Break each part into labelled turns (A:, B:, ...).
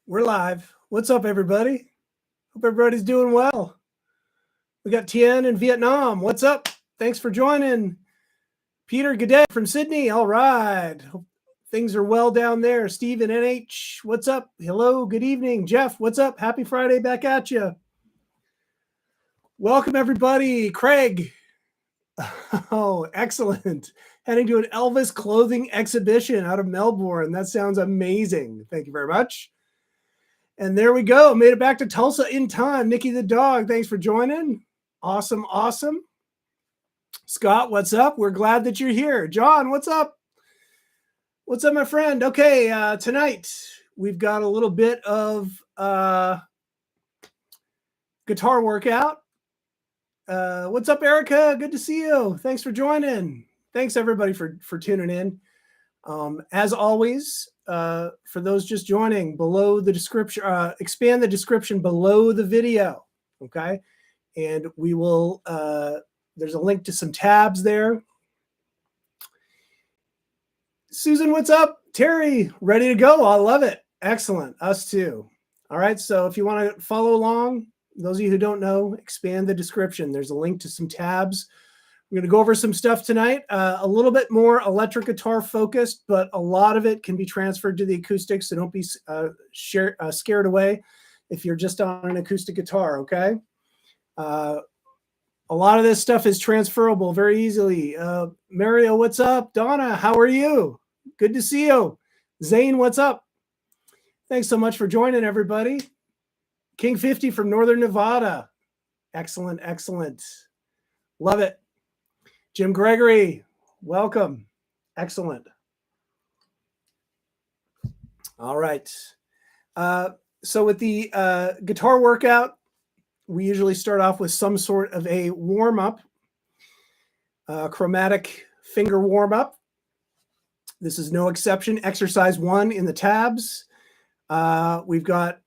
A: We're live. What's up, everybody? Hope everybody's doing well. We got Tien in Vietnam. What's up? Thanks for joining. Peter Gadet from Sydney. All right. Hope things are well down there. Steve in NH. What's up? Hello. Good evening. Jeff, what's up? Happy Friday back at you. Welcome, everybody. Craig. Oh, excellent. Heading to an Elvis clothing exhibition out of Melbourne. That sounds amazing. Thank you very much. And there we go. Made it back to Tulsa in time. Nikki the dog, thanks for joining. Awesome, awesome. Scott, what's up? We're glad that you're here. John, what's up? What's up, my friend? Okay, tonight we've got a little bit of guitar workout. What's up, Erica? Good to see you. Thanks for joining. Thanks, everybody, for tuning in. As always, for those just joining, below the description, expand the description below the video, okay? And we will, there's a link to some tabs there. Susan, what's up? Terry, ready to go. I love it. Excellent. Us too. All right, so if you want to follow along, those of you who don't know, expand the description. There's a link to some tabs. We're going to go over some stuff tonight, a little bit more electric guitar focused, but a lot of it can be transferred to the acoustic, so don't be scared away if you're just on an acoustic guitar, okay? A lot of this stuff is transferable very easily. Mario, what's up? Donna, how are you? Good to see you. Zane, what's up? Thanks so much for joining, everybody. King 50 from Northern Nevada. Excellent, excellent. Love it. Jim Gregory, welcome. Excellent. All right. So with the guitar workout, we usually start off with some sort of a warm-up, chromatic finger warm-up. This is no exception. Exercise 1 in the tabs. We've got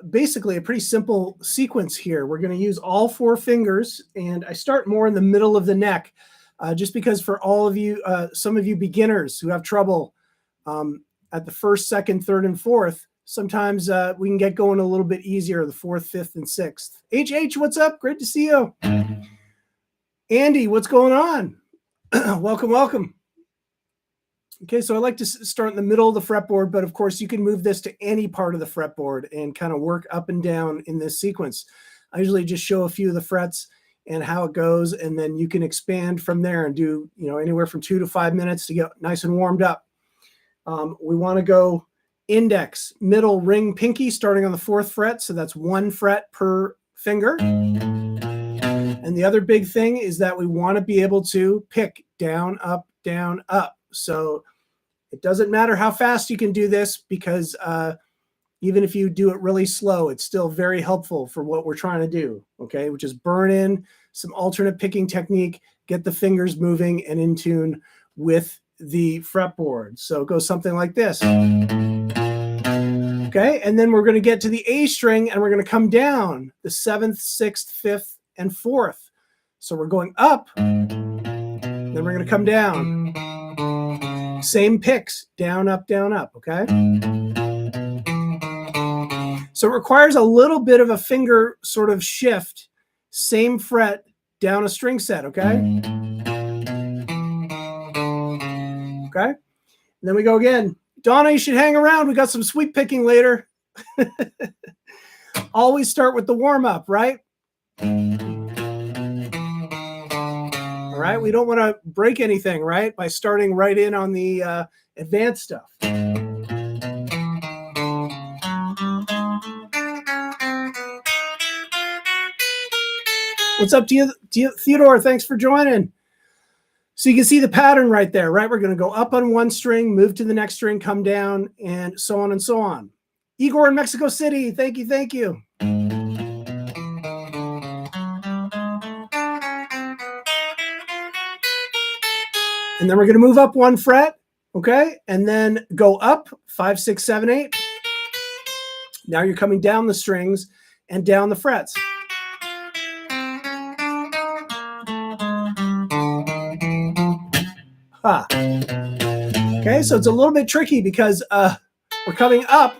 A: basically a pretty simple sequence here. We're going to use all 4 fingers, and I start more in the middle of the neck. Just because for all of you, some of you beginners who have trouble at the 1st, 2nd, 3rd, and 4th, sometimes we can get going a little bit easier, the 4th, 5th, and 6th. HH, what's up? Great to see you. Andy, what's going on? Welcome, welcome. Okay, so I like to start in the middle of the fretboard, but of course you can move this to any part of the fretboard and kind of work up and down in this sequence. I usually just show a few of the frets and how it goes, and then you can expand from there and do, you know, anywhere from 2 to 5 minutes to get nice and warmed up. We want to go index, middle, ring, pinky, starting on the 4th fret, so that's 1 fret per finger. And the other big thing is that we want to be able to pick down, up, down, up. So it doesn't matter how fast you can do this, because even if you do it really slow, it's still very helpful for what we're trying to do, okay? Which is burn in some alternate picking technique, get the fingers moving and in tune with the fretboard. So it goes something like this. Okay, and then we're going to get to the A string, and we're going to come down the 7th, 6th, 5th, and 4th. So we're going up, then we're going to come down. Same picks, down, up, okay? So it requires a little bit of a finger sort of shift, same fret, down a string set, okay? Okay, and then we go again. Donna, you should hang around. We got some sweep picking later. Always start with the warm-up, right? All right, we don't want to break anything, right? By starting right in on the advanced stuff. What's up, Theodore? Thanks for joining. So you can see the pattern right there, right? We're going to go up on 1 string, move to the next string, come down, and so on and so on. Igor in Mexico City, thank you, thank you. And then we're going to move up 1 fret, okay? And then go up 5, 6, 7, 8. Now you're coming down the strings and down the frets. Okay, so it's a little bit tricky because we're coming up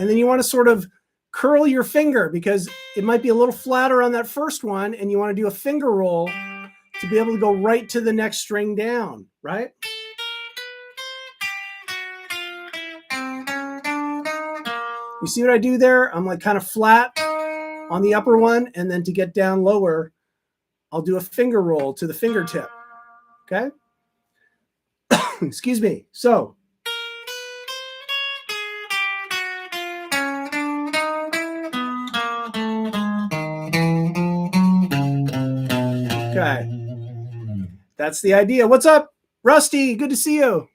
A: And then you want to sort of curl your finger because it might be a little flatter on that first one, and you want to do a finger roll to be able to go right to the next string down, right? You see what I do there? I'm like kind of flat on the upper one, and then to get down lower, I'll do a finger roll to the fingertip, okay? Excuse me. So, okay, that's the idea. What's up, Rusty? Good to see you.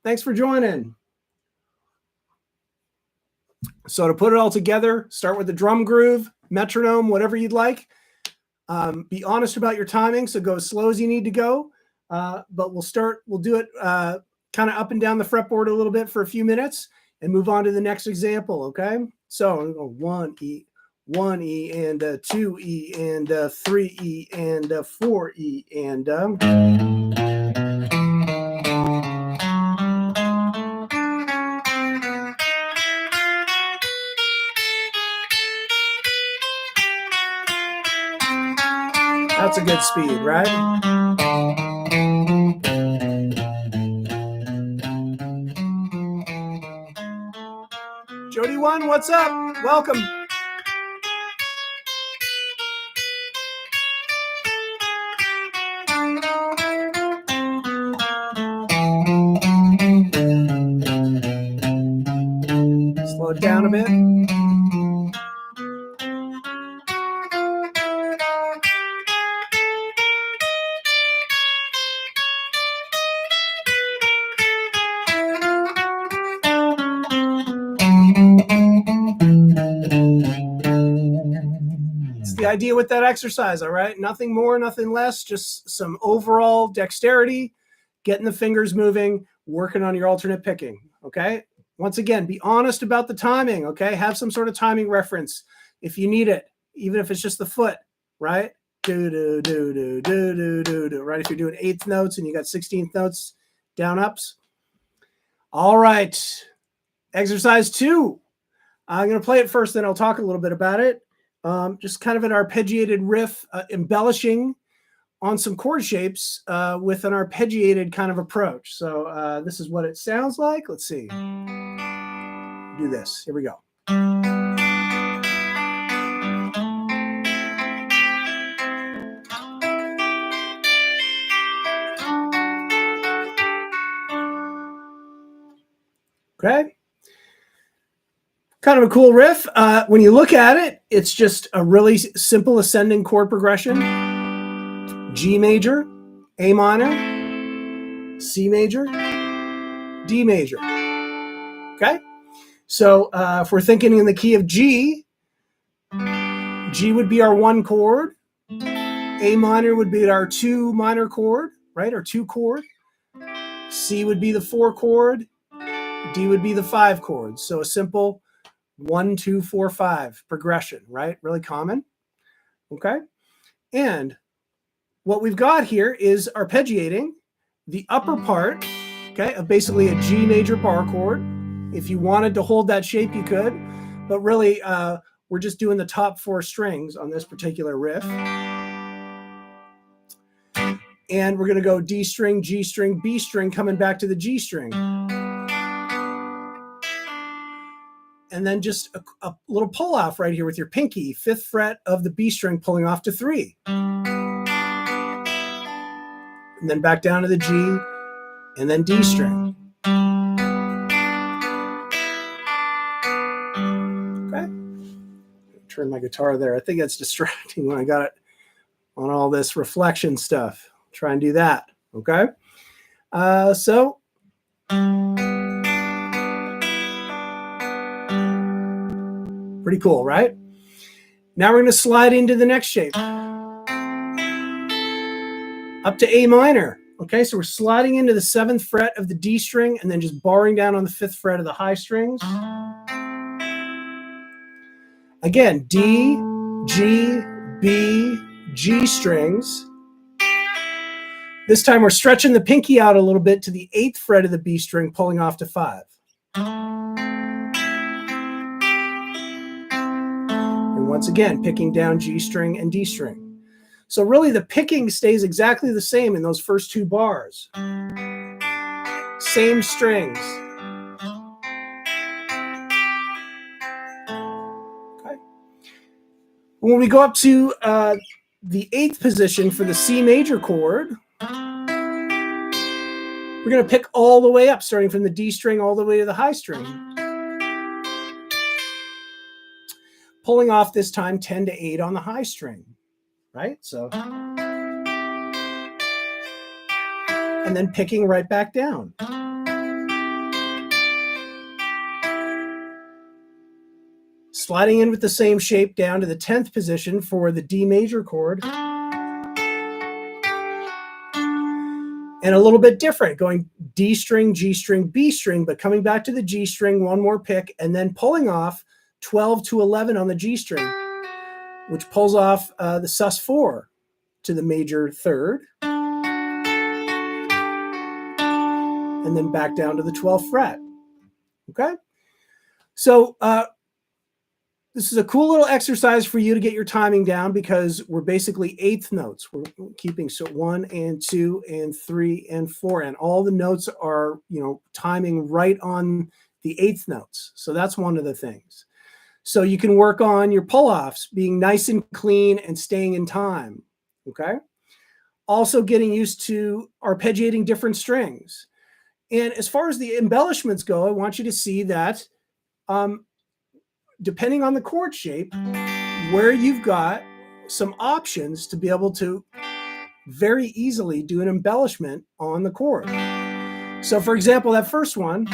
A: Thanks for joining. So to put it all together, start with the drum groove, metronome, whatever you'd like. Be honest about your timing, so go as slow as you need to go. But we'll do it kind of up and down the fretboard a little bit for a few minutes and move on to the next example, okay? So I'm going to go 1 E, and 2 E, and 3 E, and 4 E, and... That's a good speed, right? Jody One, what's up? Welcome. Slow it down a bit. The idea with that exercise, all right? Nothing more, nothing less, just some overall dexterity, getting the fingers moving, working on your alternate picking, okay? Once again, be honest about the timing, okay? Have some sort of timing reference if you need it, even if it's just the foot, right? Do, do, do, do, do, do, do, do, right? If you're doing 8th notes and you got 16th notes, down ups. All right, exercise 2. I'm going to play it first, then I'll talk a little bit about it. Just kind of an arpeggiated riff, embellishing on some chord shapes with an arpeggiated kind of approach. So this is what it sounds like. Let's see. Do this. Here we go. Okay. Kind of a cool riff. When you look at it, it's just a really simple ascending chord progression. G major, A minor, C major, D major. Okay? So if we're thinking in the key of G, G would be our 1 chord. A minor would be our 2 minor chord, right? Our 2 chord. C would be the 4 chord. D would be the 5 chord. So a simple 1, 2, 4, 5 progression, right? Really common. Okay. And what we've got here is arpeggiating the upper part, okay, of basically a G major bar chord. If you wanted to hold that shape, you could, but really we're just doing the top 4 strings on this particular riff. And we're going to go D string, G string, B string, coming back to the G string. And then just a little pull off right here with your pinky, 5th fret of the B string pulling off to 3. And then back down to the G, and then D string. Okay. Turn my guitar there. I think that's distracting when I got it on all this reflection stuff. Try and do that. Okay. So. Pretty cool, right? Now we're going to slide into the next shape. Up to A minor. Okay, so we're sliding into the 7th fret of the D string and then just barring down on the 5th fret of the high strings. Again, D, G, B, G strings. This time we're stretching the pinky out a little bit to the 8th fret of the B string, pulling off to 5. And once again, picking down G string and D string. So really the picking stays exactly the same in those first two bars. Same strings. Okay. When we go up to the 8th position for the C major chord, we're going to pick all the way up, starting from the D string all the way to the high string. Pulling off this time 10 to 8 on the high string, right? So, and then picking right back down. Sliding in with the same shape down to the 10th position for the D major chord. And a little bit different, going D string, G string, B string, but coming back to the G string, one more pick, and then pulling off 12 to 11 on the G string, which pulls off the sus4 to the major third, and then back down to the 12th fret. Okay? So this is a cool little exercise for you to get your timing down, because we're basically 8th notes. We're keeping so 1 and 2 and 3 and 4, and all the notes are, you know, timing right on the 8th notes. So that's one of the things. So you can work on your pull-offs being nice and clean and staying in time. Okay. Also getting used to arpeggiating different strings. And as far as the embellishments go, I want you to see that depending on the chord shape, where you've got some options to be able to very easily do an embellishment on the chord. So for example, that first one,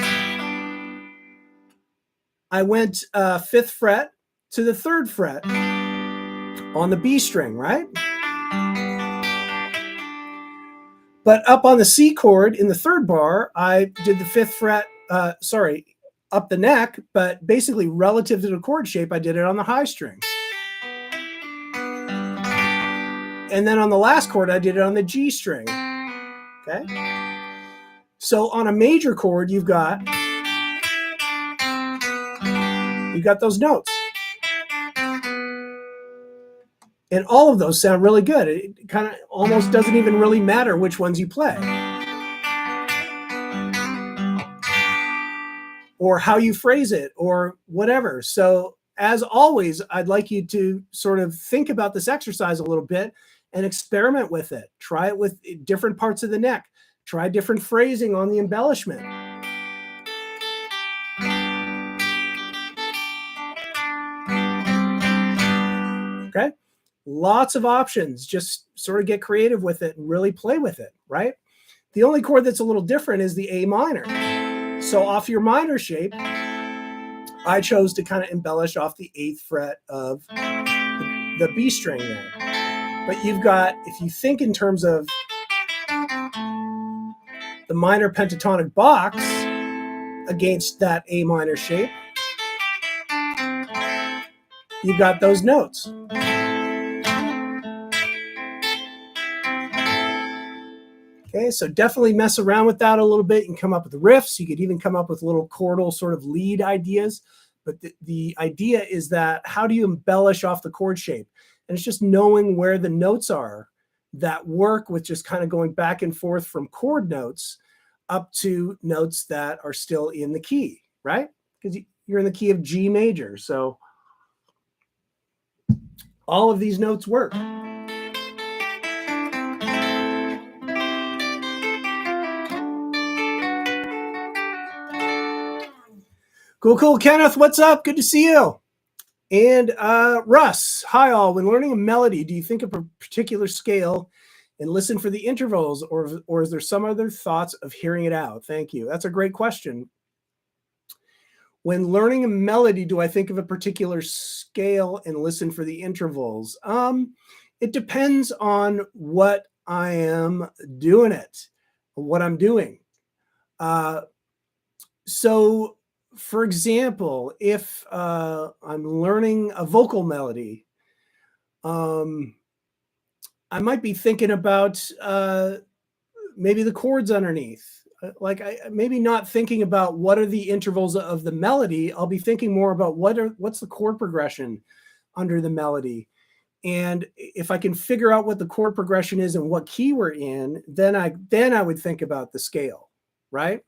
A: I went 5th fret to the 3rd fret on the B string, right? But up on the C chord in the 3rd bar, I did the 5th fret, up the neck, but basically relative to the chord shape, I did it on the high string. And then on the last chord, I did it on the G string. Okay. So on a major chord, you've got those notes. And all of those sound really good. It kind of almost doesn't even really matter which ones you play, or how you phrase it, or whatever. So as always, I'd like you to sort of think about this exercise a little bit and experiment with it. Try it with different parts of the neck. Try different phrasing on the embellishment. Okay? Lots of options. Just sort of get creative with it and really play with it, right? The only chord that's a little different is the A minor. So off your minor shape, I chose to kind of embellish off the 8th fret of the B string there. But you've got, if you think in terms of the minor pentatonic box against that A minor shape, you've got those notes. Okay, so definitely mess around with that a little bit and come up with riffs. You could even come up with little chordal sort of lead ideas. But the idea is that how do you embellish off the chord shape? And it's just knowing where the notes are that work with just kind of going back and forth from chord notes up to notes that are still in the key, right? Because you're in the key of G major. So all of these notes work. Cool, Kenneth, what's up? Good to see you. And Russ, hi all. When learning a melody, do you think of a particular scale and listen for the intervals, or is there some other thoughts of hearing it out? Thank you. That's a great question. When learning a melody, do I think of a particular scale and listen for the intervals? It depends on what I am doing what I'm doing. So, for example, if I'm learning a vocal melody, I might be thinking about maybe the chords underneath. Maybe not thinking about what are the intervals of the melody. I'll be thinking more about what's the chord progression under the melody. And if I can figure out what the chord progression is and what key we're in, then I would think about the scale, right?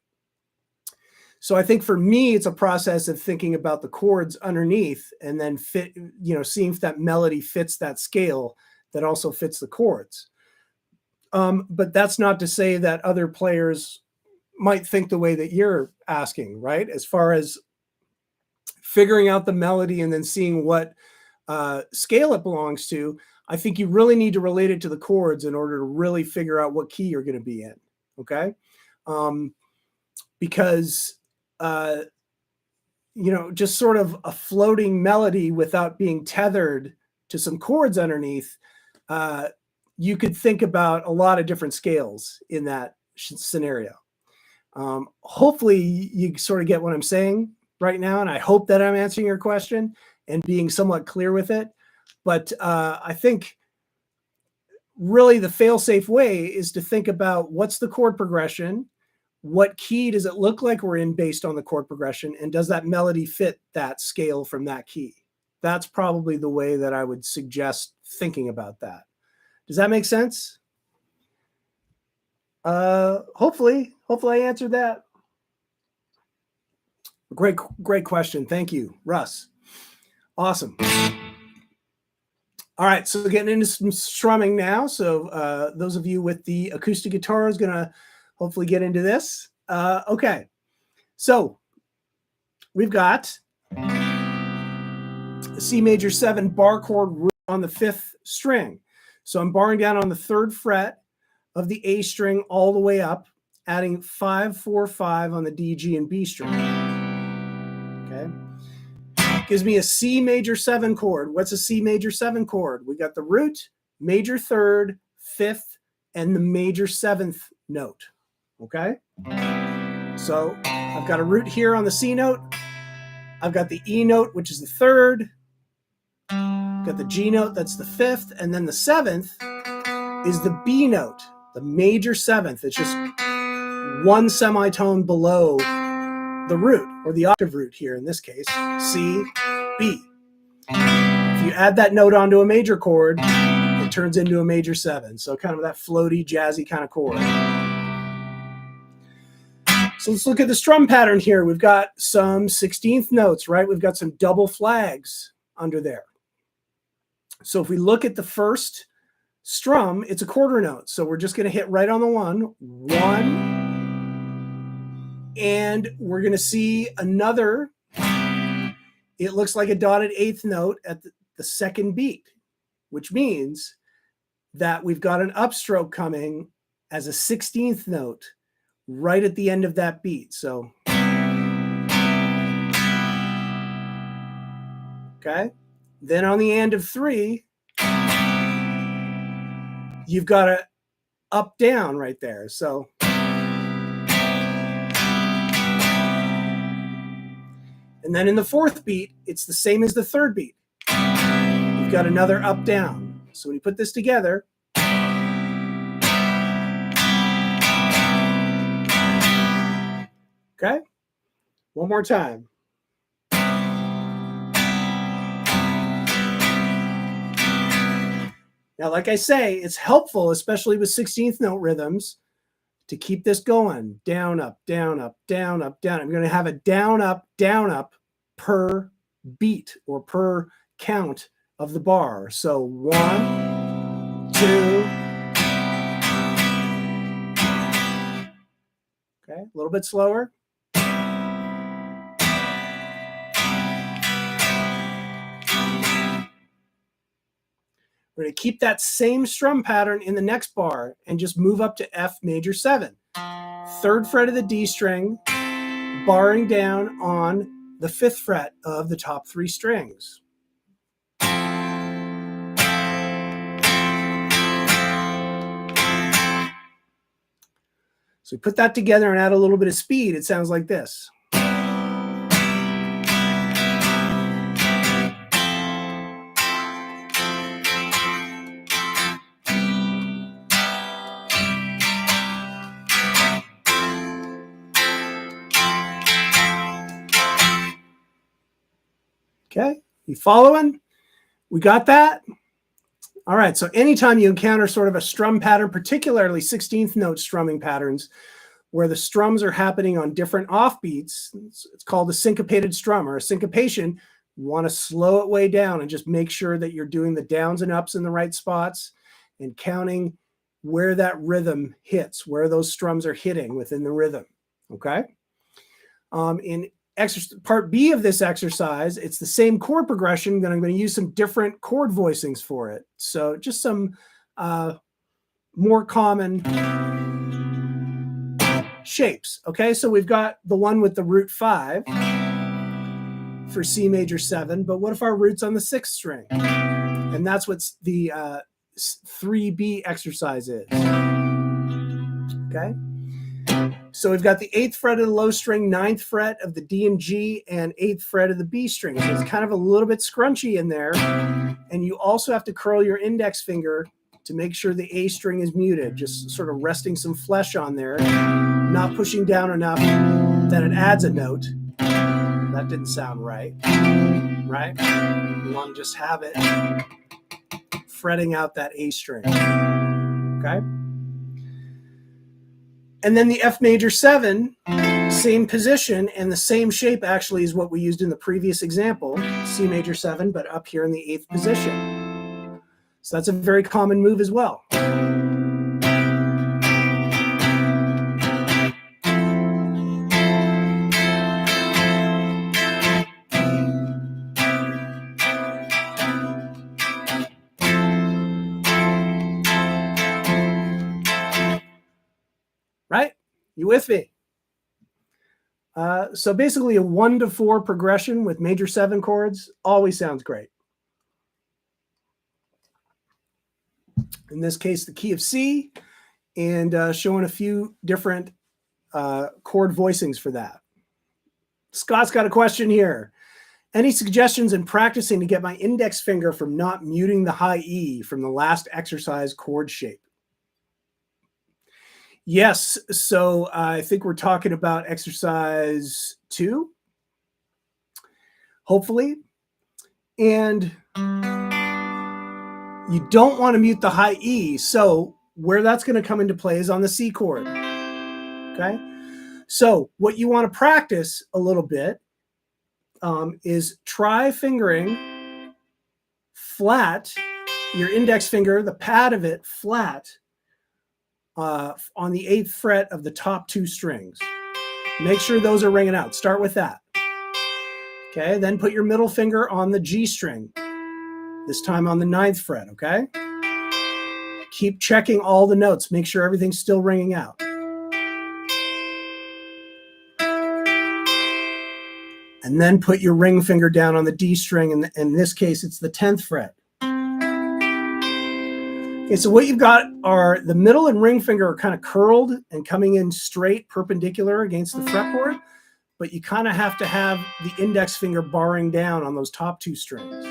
A: So I think for me, it's a process of thinking about the chords underneath and then seeing if that melody fits that scale that also fits the chords. But that's not to say that other players might think the way that you're asking, right? As far as figuring out the melody and then seeing what scale it belongs to, I think you really need to relate it to the chords in order to really figure out what key you're going to be in, okay? Because just sort of a floating melody without being tethered to some chords underneath, you could think about a lot of different scales in that scenario. Hopefully you sort of get what I'm saying right now, and I hope that I'm answering your question and being somewhat clear with it. But I think really the fail-safe way is to think about what's the chord progression, what key does it look like we're in based on the chord progression, and does that melody fit that scale from that key? That's probably the way that I would suggest thinking about that. Does that make sense? Hopefully I answered that. Great question. Thank you, Russ. Awesome. All right, so getting into some strumming now. So those of you with the acoustic guitar is going to hopefully get into this. Okay, so we've got a C major 7 bar chord on the 5th string. So I'm barring down on the 3rd fret of the A string all the way up, adding 5, 4, 5 on the D, G, and B string. Okay. Gives me a C major 7 chord. What's a C major 7 chord? We got the root, major 3rd, 5th, and the major 7th note. Okay? So I've got a root here on the C note. I've got the E note, which is the 3rd. I've got the G note, that's the 5th. And then the 7th is the B note, the major 7th. It's just one semitone below the root, or the octave root here in this case, C, B. If you add that note onto a major chord, it turns into a major 7. So kind of that floaty, jazzy kind of chord. So let's look at the strum pattern here. We've got some 16th notes, right? We've got some double flags under there. So if we look at the first strum, it's a quarter note. So we're just going to hit right on the 1. 1. And we're going to see another, it looks like a dotted 8th note at the 2nd beat, which means that we've got an upstroke coming as a 16th note right at the end of that beat. So, okay. Then on the end of 3, you've got a up down right there. So, and then in the 4th beat, it's the same as the 3rd beat. You've got another up down. So when you put this together, okay, one more time. Now, like I say, it's helpful, especially with 16th note rhythms, to keep this going. Down, up, down, up, down, up, down. I'm going to have a down, up per beat or per count of the bar. So 1, 2. Okay, a little bit slower. We're going to keep that same strum pattern in the next bar and just move up to F major 7. 3rd fret of the D string, barring down on the 5th fret of the top 3 strings. So we put that together and add a little bit of speed. It sounds like this. Okay, you following? We got that? All right, so anytime you encounter sort of a strum pattern, particularly 16th note strumming patterns, where the strums are happening on different offbeats, it's called a syncopated strum or a syncopation. You want to slow it way down and just make sure that you're doing the downs and ups in the right spots and counting where that rhythm hits, where those strums are hitting within the rhythm, okay? In part B of this exercise, it's the same chord progression, but I'm going to use some different chord voicings for it. So just some more common shapes. Okay, so we've got the one with the root 5 for C major 7, but what if our root's on the 6th string? And that's what the 3B exercise is. Okay. So we've got the 8th fret of the low string, 9th fret of the D and G, and 8th fret of the B string. So it's kind of a little bit scrunchy in there. And you also have to curl your index finger to make sure the A string is muted, just sort of resting some flesh on there, not pushing down enough that it adds a note. That didn't sound right, right? You want to just have it fretting out that A string, okay? And then the F major 7, same position and the same shape actually is what we used in the previous example, C major 7, but up here in the 8th position. So that's a very common move as well. Right? You with me? So basically a 1 to 4 progression with major 7 chords always sounds great. In this case, the key of C, and showing a few different chord voicings for that. Scott's got a question here. Any suggestions in practicing to get my index finger from not muting the high E from the last exercise chord shape? Yes, so I think we're talking about exercise 2, hopefully. And you don't want to mute the high E, so where that's going to come into play is on the C chord, okay? So what you want to practice a little bit is try fingering flat, your index finger, the pad of it flat, on the 8th fret of the top 2 strings. Make sure those are ringing out. Start with that. Okay, then put your middle finger on the G string, this time on the 9th fret, okay? Keep checking all the notes. Make sure everything's still ringing out. And then put your ring finger down on the D string, and in this case, it's the 10th fret. Okay, so what you've got are the middle and ring finger are kind of curled and coming in straight, perpendicular against the fretboard, but you kind of have to have the index finger barring down on those top 2 strings.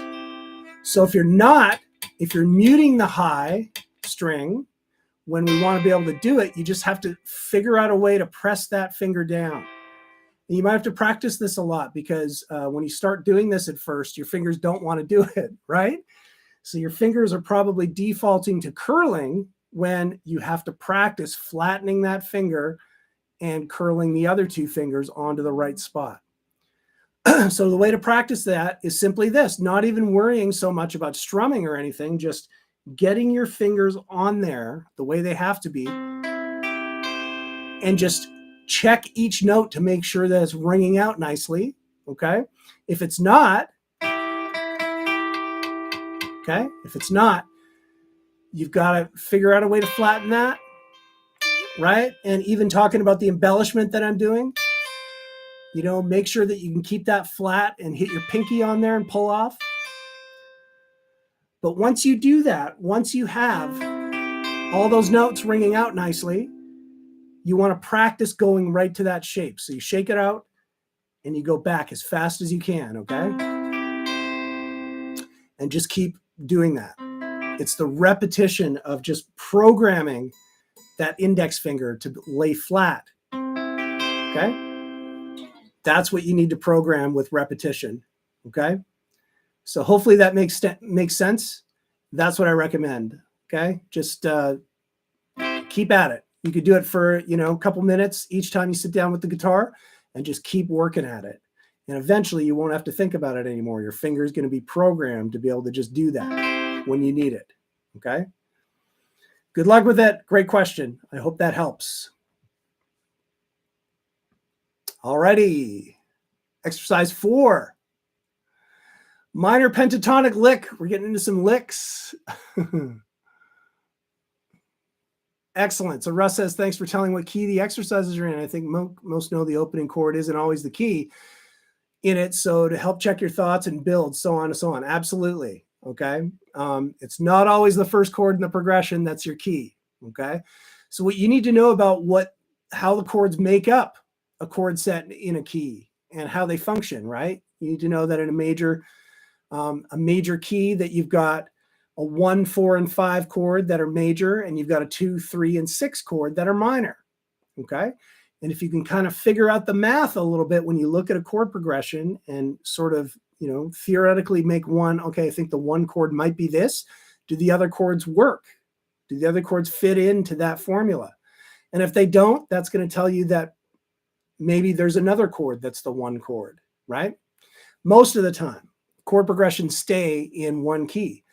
A: So if you're muting the high string, when we want to be able to do it, you just have to figure out a way to press that finger down. And you might have to practice this a lot because when you start doing this at first, your fingers don't want to do it, right? So your fingers are probably defaulting to curling when you have to practice flattening that finger and curling the other 2 fingers onto the right spot. So the way to practice that is simply this, not even worrying so much about strumming or anything, just getting your fingers on there the way they have to be and just check each note to make sure that it's ringing out nicely, okay? If it's not, okay? If it's not, you've got to figure out a way to flatten that, right? And even talking about the embellishment that I'm doing, you know, make sure that you can keep that flat and hit your pinky on there and pull off. But once you do that, once you have all those notes ringing out nicely, you want to practice going right to that shape. So you shake it out and you go back as fast as you can, okay? And just keep doing that. It's the repetition of just programming that index finger to lay flat, okay? That's what you need to program with repetition, okay? So hopefully that makes sense. That's what I recommend. Okay, just keep at it. You could do it for, you know, a couple minutes each time you sit down with the guitar, and just keep working at it. And eventually you won't have to think about it anymore. Your finger is going to be programmed to be able to just do that when you need it. Okay. Good luck with it. Great question. I hope that helps. Alrighty. Exercise 4. Minor pentatonic lick. We're getting into some licks. Excellent. So Russ says, thanks for telling what key the exercises are in. I think most know the opening chord isn't always the key in it. So to help check your thoughts and build, so on and so on. Absolutely. Okay. It's not always the first chord in the progression that's your key. Okay. So what you need to know about how the chords make up a chord set in a key and how they function, right? You need to know that in a major key that you've got a 1, 4, and 5 chord that are major, and you've got a 2, 3, and 6 chord that are minor. Okay. And if you can kind of figure out the math a little bit when you look at a chord progression and sort of, you know, theoretically make one, okay, I think the 1 chord might be this. Do the other chords work? Do the other chords fit into that formula? And if they don't, that's going to tell you that maybe there's another chord that's the 1 chord, right? Most of the time, chord progressions stay in 1 key.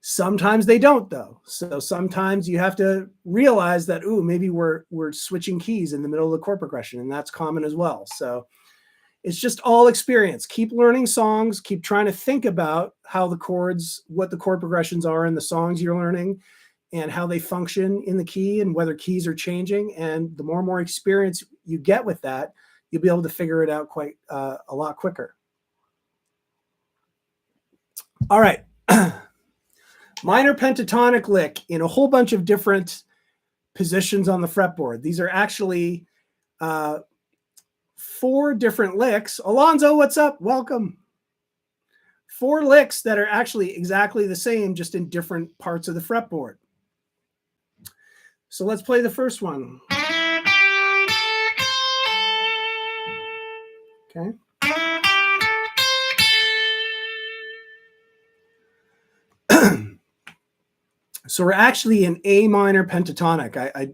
A: Sometimes they don't, though. So sometimes you have to realize that, ooh, maybe we're switching keys in the middle of the chord progression, and that's common as well. So it's just all experience. Keep learning songs. Keep trying to think about how the chords, what the chord progressions are in the songs you're learning, and how they function in the key and whether keys are changing. And the more and more experience you get with that, you'll be able to figure it out quite a lot quicker. All right. Minor pentatonic lick in a whole bunch of different positions on the fretboard. These are actually 4 different licks. Alonzo, what's up? Welcome. 4 licks that are actually exactly the same, just in different parts of the fretboard. So let's play the first one. Okay. So we're actually in A minor pentatonic. I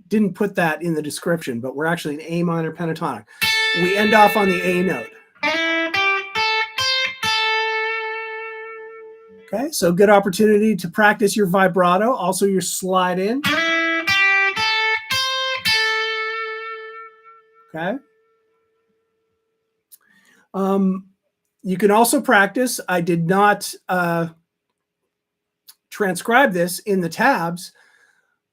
A: didn't put that in the description, but we're actually in A minor pentatonic. We end off on the A note. Okay, so good opportunity to practice your vibrato, also your slide in. Okay. You can also practice. I did not transcribe this in the tabs,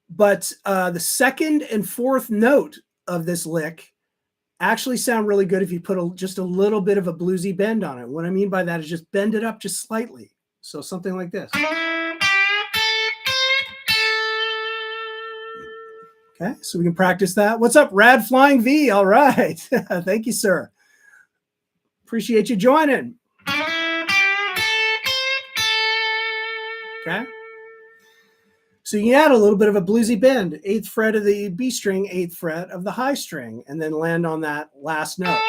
A: but the 2nd and 4th note of this lick actually sound really good if you put just a little bit of a bluesy bend on it. What I mean by that is just bend it up just slightly. So something like this. Okay, so we can practice that. What's up, Rad Flying V? All right. Thank you, sir. Appreciate you joining. Okay. So you can add a little bit of a bluesy bend, 8th fret of the B string, 8th fret of the high string, and then land on that last note.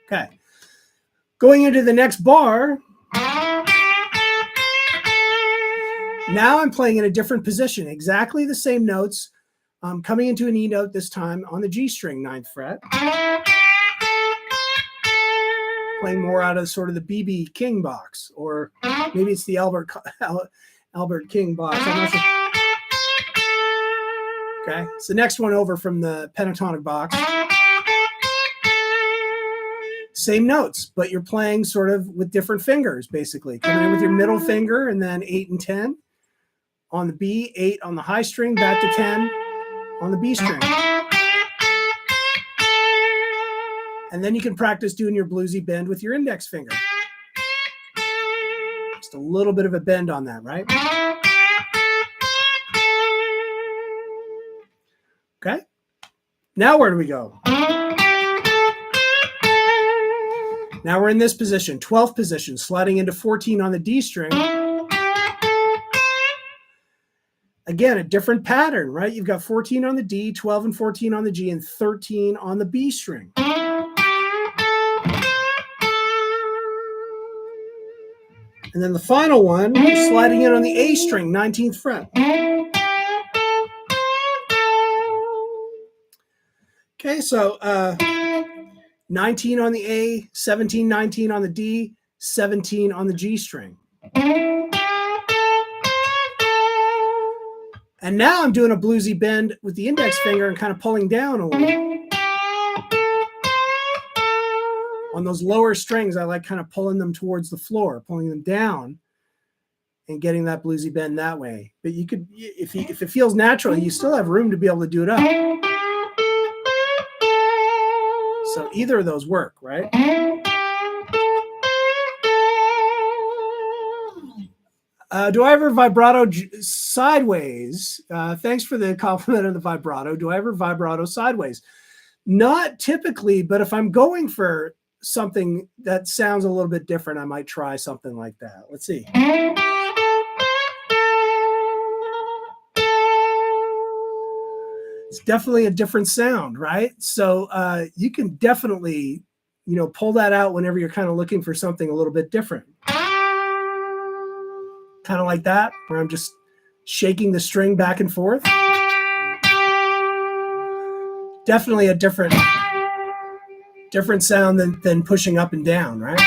A: Okay. Going into the next bar, now I'm playing in a different position, exactly the same notes, coming into an E note this time on the G string, 9th fret. Playing more out of sort of the BB King box, or maybe it's the Albert King box. I'm not sure. Okay, it's the next one over from the pentatonic box. Same notes, but you're playing sort of with different fingers, basically. Coming in with your middle finger, and then 8 and 10 on the B, 8 on the high string, back to 10 on the B string. And then you can practice doing your bluesy bend with your index finger. Just a little bit of a bend on that, right? Okay. Now where do we go? Now we're in this position, 12th position, sliding into 14 on the D string. Again, a different pattern, right? You've got 14 on the D, 12 and 14 on the G, and 13 on the B string. And then the final one, sliding in on the A string, 19th fret. Okay, so 19 on the A, 17, 19 on the D, 17 on the G string. And now I'm doing a bluesy bend with the index finger and kind of pulling down a little. On those lower strings, I like kind of pulling them towards the floor, pulling them down and getting that bluesy bend that way. But you could, if it feels natural, you still have room to be able to do it up. So either of those work, right? Do I ever vibrato sideways? Thanks for the compliment of the vibrato. Do I ever vibrato sideways? Not typically, but if I'm going for something that sounds a little bit different, I might try something like that. Let's see. It's definitely a different sound, right? So you can definitely, pull that out whenever you're kind of looking for something a little bit different. Kind of like that, where I'm just shaking the string back and forth. Definitely a different sound than pushing up and down, right?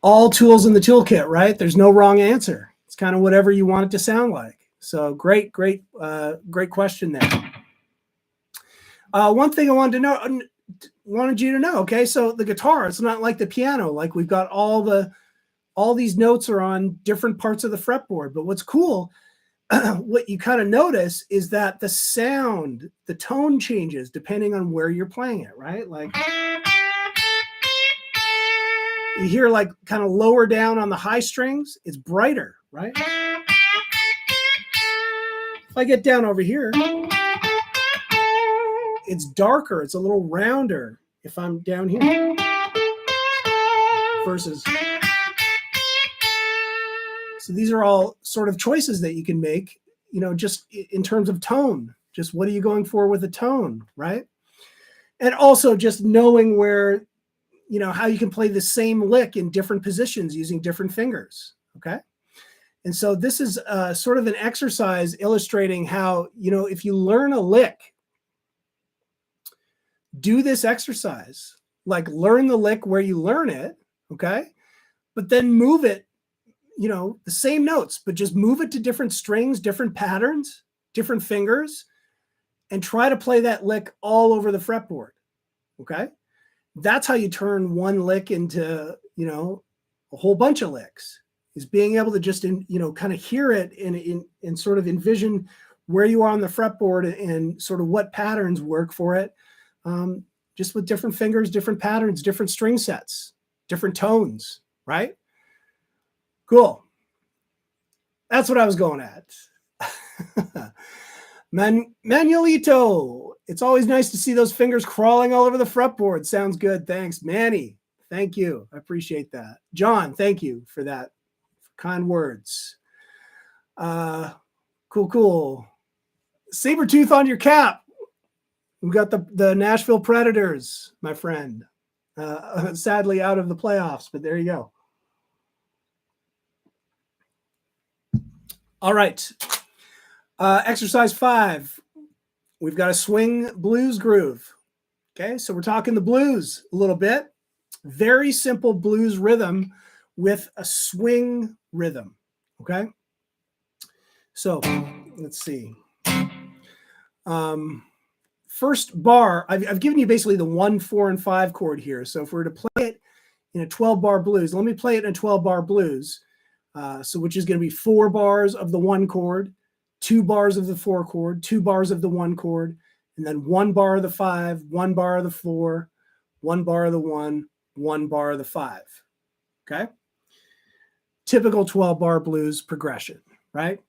A: All tools in the toolkit, right? There's no wrong answer. It's kind of whatever you want it to sound like. So great question there. One thing I wanted you to know, okay? So the guitar, it's not like the piano. Like we've got all these notes are on different parts of the fretboard. But what's cool, what you kind of notice is that the sound, the tone changes depending on where you're playing it, right? Like you hear like kind of lower down on the high strings, it's brighter, right? If I get down over here, it's darker, it's a little rounder if I'm down here versus. So these are all sort of choices that you can make, just in terms of tone. Just what are you going for with the tone, right? And also just knowing where, how you can play the same lick in different positions using different fingers, okay? And so this is sort of an exercise illustrating how, if you learn a lick, do this exercise. Like learn the lick where you learn it, okay? But then move it, the same notes, but just move it to different strings, different patterns, different fingers, and try to play that lick all over the fretboard, okay? That's how you turn one lick into, a whole bunch of licks, is being able to just, kind of hear it and sort of envision where you are on the fretboard and sort of what patterns work for it, just with different fingers, different patterns, different string sets, different tones, right? Cool. That's what I was going at. Manuelito, it's always nice to see those fingers crawling all over the fretboard. Sounds good. Thanks. Manny, thank you. I appreciate that. John, thank you for that. Kind words. Cool. Sabertooth on your cap. We've got the Nashville Predators, my friend. Sadly out of the playoffs, but there you go. All right. Exercise 5. We've got a swing blues groove. Okay, so we're talking the blues a little bit. Very simple blues rhythm with a swing rhythm. Okay, so let's see. First bar, I've given you basically the 1, 4, and 5 chord here. So if we were to play it in a 12-bar blues, let me play it in a 12-bar blues. So which is going to be 4 bars of the 1 chord, 2 bars of the 4 chord, 2 bars of the 1 chord, and then 1 bar of the 5, 1 bar of the 4, 1 bar of the 1, 1 bar of the 5. Okay? Typical 12-bar blues progression, right?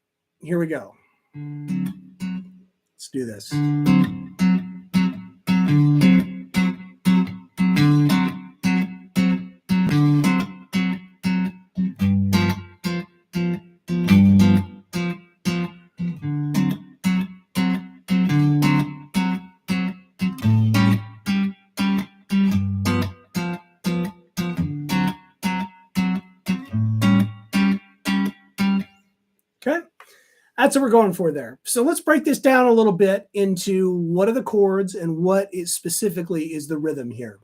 A: Here we go. Let's do this. That's what we're going for there. So let's break this down a little bit into what are the chords and what is specifically is the rhythm here.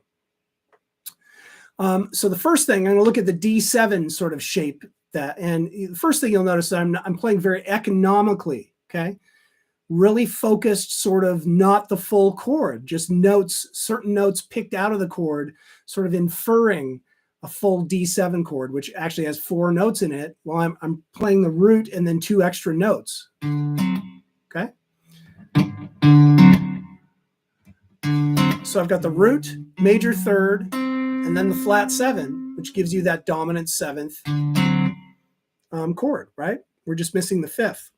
A: So the first thing, I'm going to look at the D7 sort of shape that, and the first thing you'll notice that I'm playing very economically, okay? Really focused, sort of not the full chord, just notes, certain notes picked out of the chord, sort of inferring a full D7 chord, which actually has 4 notes in it, while I'm playing the root and then 2 extra notes. Okay. So I've got the root, major third, and then the flat 7, which gives you that dominant 7th chord, right? We're just missing the 5th.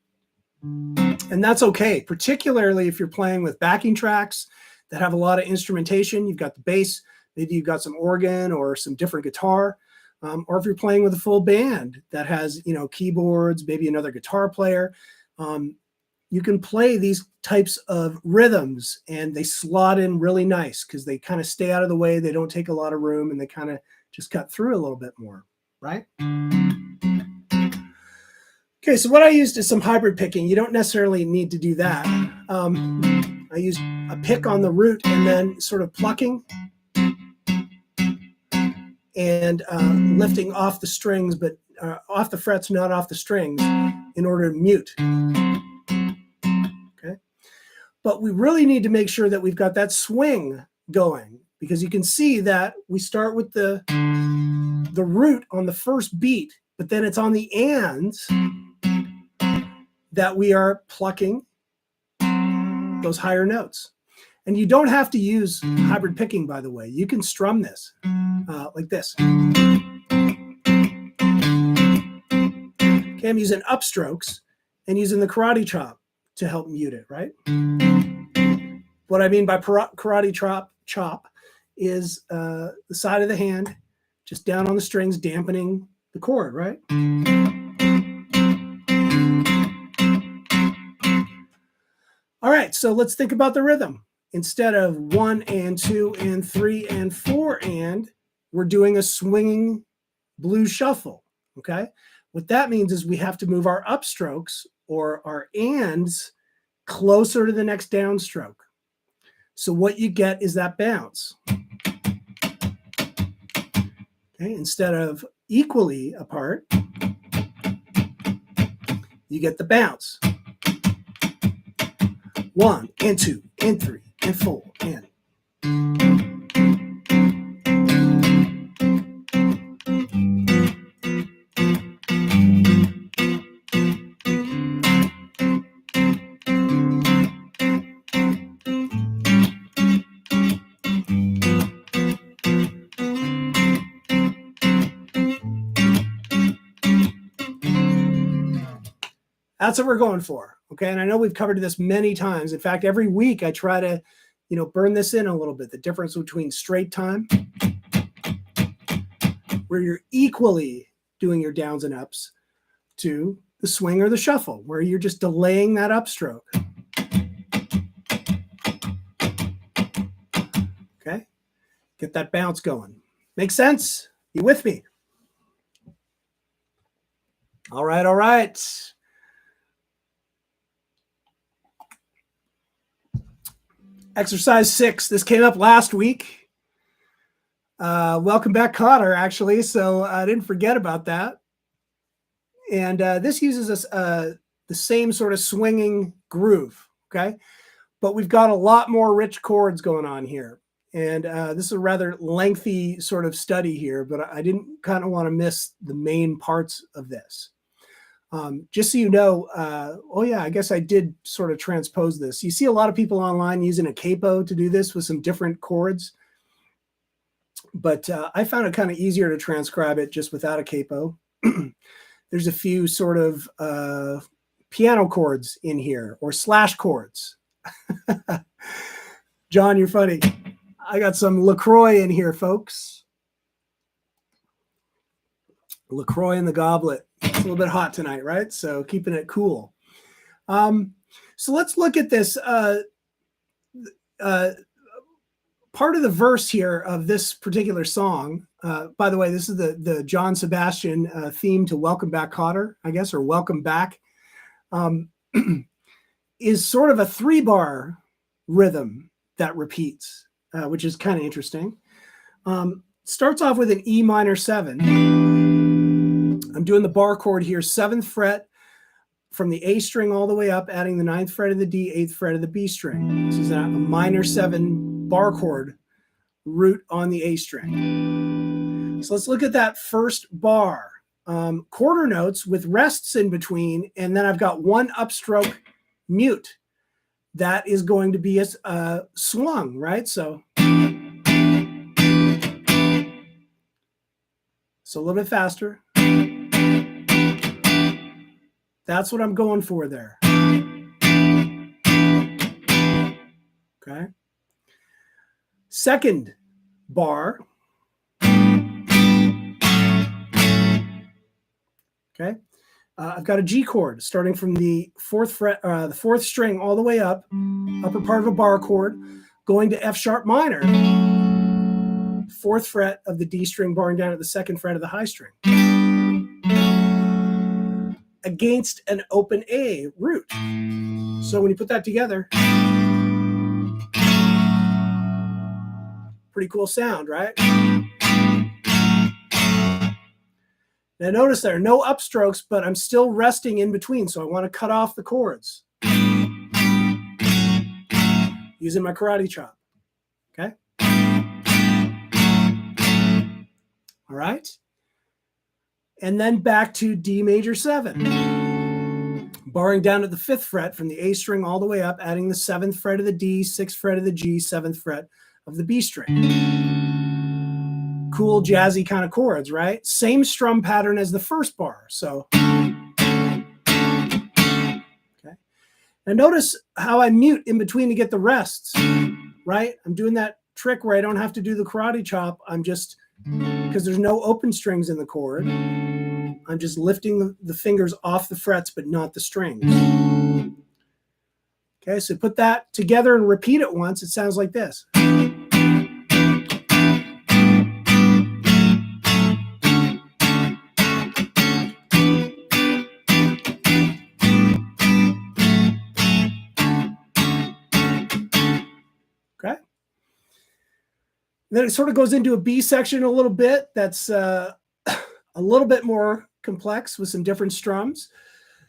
A: And that's okay, particularly if you're playing with backing tracks that have a lot of instrumentation. You've got the bass, maybe you've got some organ or some different guitar, or if you're playing with a full band that has, you know, keyboards, maybe another guitar player. You can play these types of rhythms and they slot in really nice because they kind of stay out of the way. They don't take a lot of room and they kind of just cut through a little bit more, right? Okay, so what I used is some hybrid picking. You don't necessarily need to do that. I used a pick on the root and then sort of plucking and lifting off the strings, but off the frets, not off the strings, in order to mute. Okay, but we really need to make sure that we've got that swing going, because you can see that we start with the root on the first beat, but then it's on the ands that we are plucking those higher notes. And you don't have to use hybrid picking, by the way. You can strum this like this. Okay, I'm using upstrokes and using the karate chop to help mute it, right? What I mean by karate chop is the side of the hand just down on the strings, dampening the chord, right? All right, so let's think about the rhythm. Instead of 1 and 2 and 3 and 4 and, we're doing a swinging blues shuffle, okay? What that means is we have to move our upstrokes or our ands closer to the next downstroke. So what you get is that bounce. Okay, instead of equally apart, you get the bounce. 1 and 2 and 3 and 4 and. That's what we're going for, okay? And I know we've covered this many times. In fact, every week I try to, you know, burn this in a little bit. The difference between straight time, where you're equally doing your downs and ups, to the swing or the shuffle, where you're just delaying that upstroke. Okay? Get that bounce going. Make sense? You with me? All right, all right. Exercise 6. This came up last week. Welcome back, Kotter, actually. So I didn't forget about that. And this uses the same sort of swinging groove, okay? But we've got a lot more rich chords going on here. And this is a rather lengthy sort of study here, but I didn't kind of want to miss the main parts of this. Just so you know, oh yeah, I guess I did sort of transpose this. You see a lot of people online using a capo to do this with some different chords, but I found it kind of easier to transcribe it just without a capo. There's a few sort of piano chords in here, or slash chords. John, you're funny. I got some LaCroix in here, folks. LaCroix in the goblet. It's a little bit hot tonight, right? So keeping it cool. So let's look at this. Part of the verse here of this particular song, by the way, this is the John Sebastian theme to Welcome Back, Kotter, I guess, or Welcome Back. is sort of a 3-bar rhythm that repeats, which is kind of interesting. Starts off with an E minor 7. I'm doing the bar chord here, 7th fret from the A string all the way up, adding the 9th fret of the D, 8th fret of the B string. This is a minor 7 bar chord root on the A string. So let's look at that first bar. Quarter notes with rests in between, and then I've got one upstroke mute. That is going to be a swung, right? So a little bit faster. That's what I'm going for there. Okay. Second bar. Okay. I've got a G chord starting from the 4th fret, the 4th string all the way up, upper part of a bar chord, going to F sharp minor, 4th fret of the D string, barring down at the 2nd fret of the high string, against an open A root. So when you put that together, pretty cool sound, right? Now notice there are no upstrokes, but I'm still resting in between, so I want to cut off the chords using my karate chop. Okay? All right? And then back to D major 7. Barring down at the 5th fret from the A string all the way up, adding the 7th fret of the D, 6th fret of the G, 7th fret of the B string. Cool, jazzy kind of chords, right? Same strum pattern as the first bar. So, okay. Now notice how I mute in between to get the rests, right? I'm doing that trick where I don't have to do the karate chop. I'm just, because there's no open strings in the chord, I'm just lifting the fingers off the frets, but not the strings. Okay, so put that together and repeat it once. It sounds like this. Okay. Then it sort of goes into a B section a little bit. That's a little bit more complex with some different strums.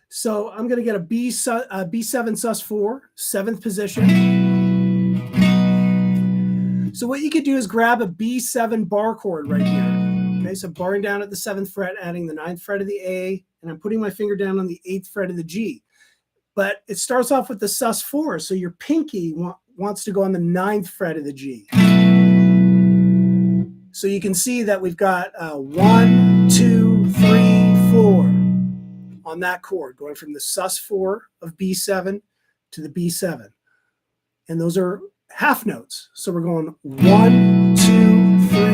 A: So I'm going to get a B7 sus4, 7th position. So what you could do is grab a B7 bar chord right here. Okay, so barring down at the 7th fret, adding the 9th fret of the A, and I'm putting my finger down on the 8th fret of the G. But it starts off with the sus4, so your pinky wants to go on the 9th fret of the G. So you can see that we've got 1, 2, 3, 4 on that chord, going from the sus4 of B7 to the B7. And those are half notes. So we're going 1, 2, 3,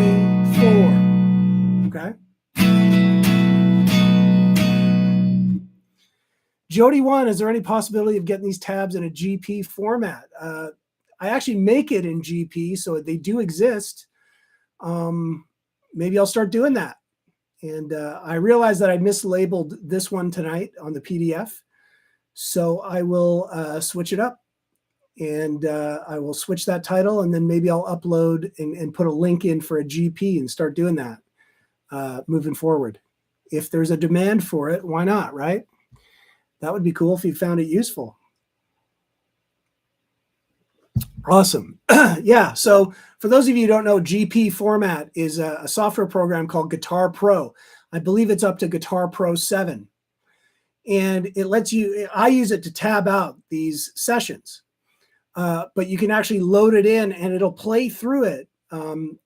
A: 4. Okay? Jody 1, is there any possibility of getting these tabs in a GP format? I actually make it in GP, so they do exist. Maybe I'll start doing that. And I realized that I mislabeled this one tonight on the PDF. So I will switch it up. And I will switch that title, and then maybe I'll upload and put a link in for a GP and start doing that moving forward. If there's a demand for it, why not, right? That would be cool if you found it useful. Awesome. Yeah, so for those of you who don't know, GP Format is a software program called GuitarPro. I believe it's up to GuitarPro 7. And it lets you, I use it to tab out these sessions. But you can actually load it in and it'll play through it.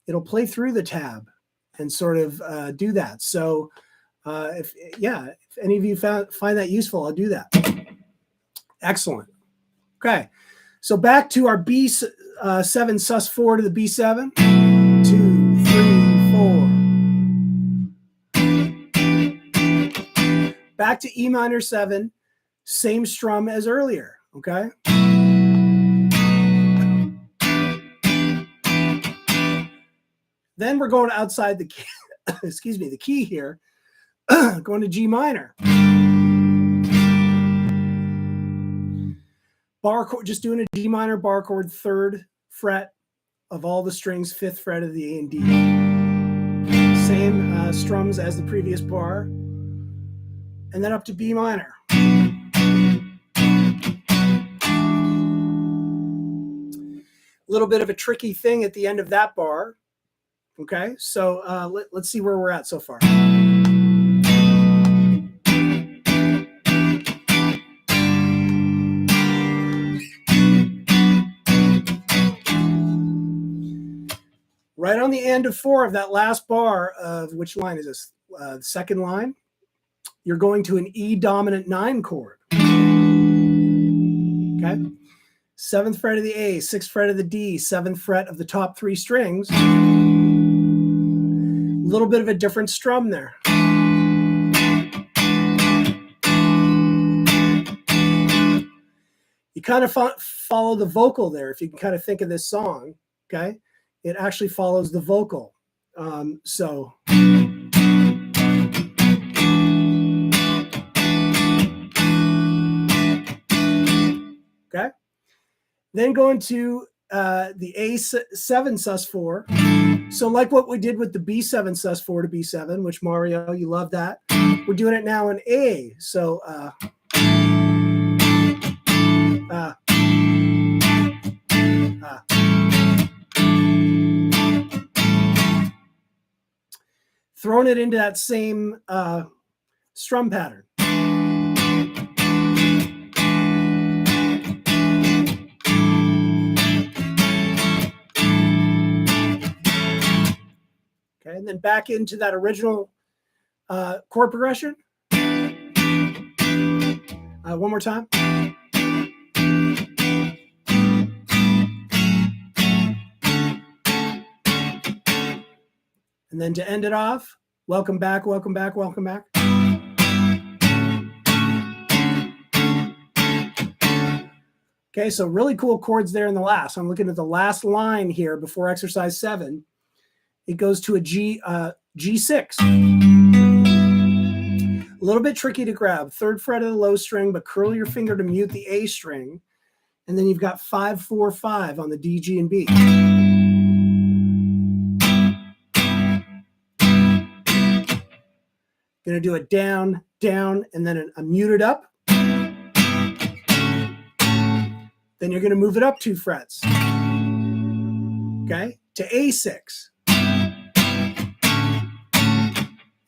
A: It'll play through the tab and sort of do that. So if any of you find that useful, I'll do that. Excellent. Okay. So back to our B7 sus4 to the B7. 2, 3, 4. Back to E minor 7, same strum as earlier. Okay. Then we're going outside the key, the key here, going to G minor. bar chord, just doing a D minor bar chord, 3rd fret of all the strings, 5th fret of the A and D. Same strums as the previous bar. And then up to B minor. A little bit of a tricky thing at the end of that bar. Okay, so let's see where we're at so far. Right on the end of 4 of that last bar of, which line is this? The 2nd line. You're going to an E dominant 9 chord. Okay. 7th fret of the A, 6th fret of the D, 7th fret of the top 3 strings. A little bit of a different strum there. You kind of follow the vocal there. If you can kind of think of this song, okay? It actually follows the vocal. So. Okay. Then going to the A7 sus4. So like what we did with the B7 sus4 to B7, which Mario, you love that. We're doing it now in A. So throwing it into that same strum pattern. Okay, and then back into that original chord progression. One more time. And then to end it off, welcome back, welcome back, welcome back. Okay, so really cool chords there in the last. I'm looking at the last line here before exercise 7. It goes to a G6. A little bit tricky to grab. 3rd fret of the low string, but curl your finger to mute the A string. And then you've got 5, 4, 5 on the D, G, and B. Going to do a down, down, and then a muted up. Then you're going to move it up 2 frets. Okay, to A6.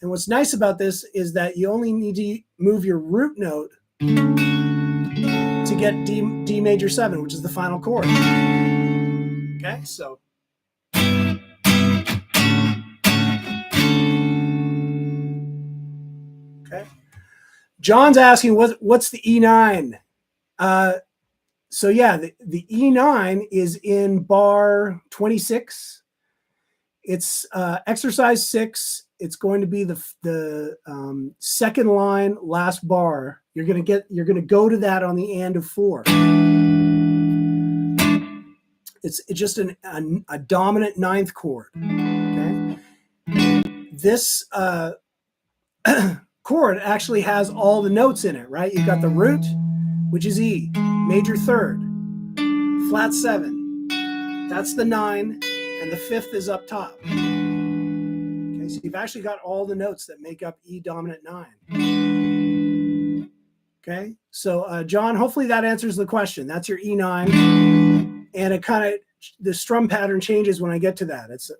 A: And what's nice about this is that you only need to move your root note to get D major 7, which is the final chord. Okay, so. Okay. John's asking, what's the E9? So yeah, the E9 is in bar 26. It's exercise 6. It's going to be the 2nd line, last bar. You're going to go to that on the and of 4. It's just a dominant 9th chord. Okay, this chord actually has all the notes in it, right? You've got the root, which is E, major 3rd, flat 7. That's the 9, and the 5th is up top. Okay, so you've actually got all the notes that make up E dominant 9. Okay, so John, hopefully that answers the question. That's your E9, and it kind of, the strum pattern changes when I get to that. It's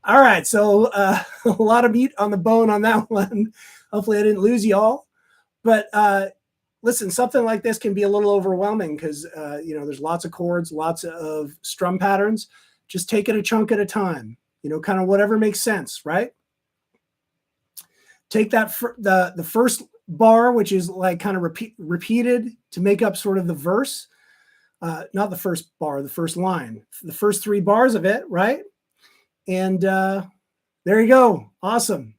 A: all right, so a lot of meat on the bone on that one. Hopefully I didn't lose y'all. But listen, something like this can be a little overwhelming because, there's lots of chords, lots of strum patterns. Just take it a chunk at a time, kind of whatever makes sense, right? Take that the first bar, which is like kind of repeated to make up sort of the verse. Not the first bar, the first line. The first 3 bars of it, right? And there you go. Awesome.